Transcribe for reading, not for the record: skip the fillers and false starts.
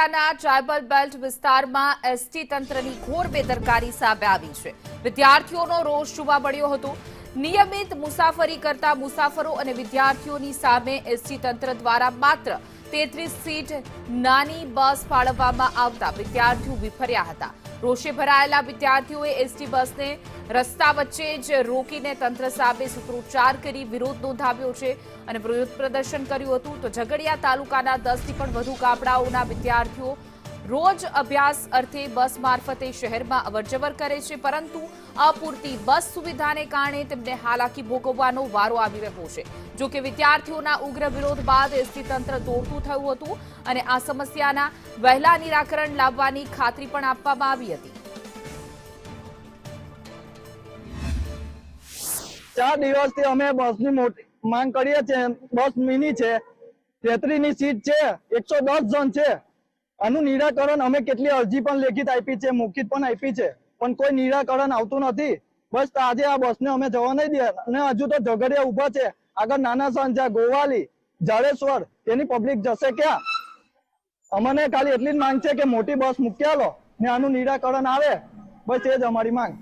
તાલુકાના tribal belt વિસ્તારમાં ST તંત્રની ઘોર બેદરકારી સામે આવી છે। વિદ્યાર્થીઓનો રોષ જોવા મળ્યો હતો। નિયમિત મુસાફરી કરતા મુસાફરો અને વિદ્યાર્થીઓની સામે એસટી તંત્ર દ્વારા માત્ર 33 સીટ નાની બસ ફાળવવામાં આવતા વિદ્યાર્થીઓ વિફર્યા હતા। રોષે ભરાયેલા વિદ્યાર્થીઓએ એસટી બસને રસ્તા વચ્ચે જ રોકીને તંત્ર સામે સૂત્રોચ્ચાર કરી વિરોધ નોંધાવ્યો છે અને વિરોધ પ્રદર્શન કર્યું હતું। તો ઝઘડિયા તાલુકાના 10 થી પણ વધુ ગામડાઓના વિદ્યાર્થીઓ રોજ અભ્યાસ અર્થે બસ મારફતે શહેરમાં અવરજવર કરે છે, પરંતુ અપૂરતી બસ સુવિધાને કારણે તેમને હાલાકી ભોગવવાનો વારો આવી રહ્યો છે। જો કે વિદ્યાર્થીઓના ઉગ્ર વિરોધ બાદ એસટી તંત્ર દોડતું થયું હતું અને આ સમસ્યાના વહેલા નિરાકરણ લાવવાની ખાતરી પણ આપવામાં આવી હતી। 4 દિવસથી અમે બસની મોટી માંગ કરીએ છીએ। બસ મિની છે, 33 ની સીટ છે, 110 જણ છે। આનું નિરાકરણ અમે કેટલી અરજી પણ લેખિત આપી છે, મૌખિક પણ આપી છે, પણ કોઈ નિરાકરણ આવતું નથી। બસ આજે આ બસને અમે જવા નહીં દે અને હજુ તો ઝઘડિયા ઉભા છે। આગળ નાના સાંજા, ગોવાલી, જાડેશ્વર એની પબ્લિક જશે ક્યાં? અમને ખાલી એટલી જ માંગ છે કે મોટી બસ મૂકી આલો ને આનું નિરાકરણ આવે, બસ એ જ અમારી માંગ।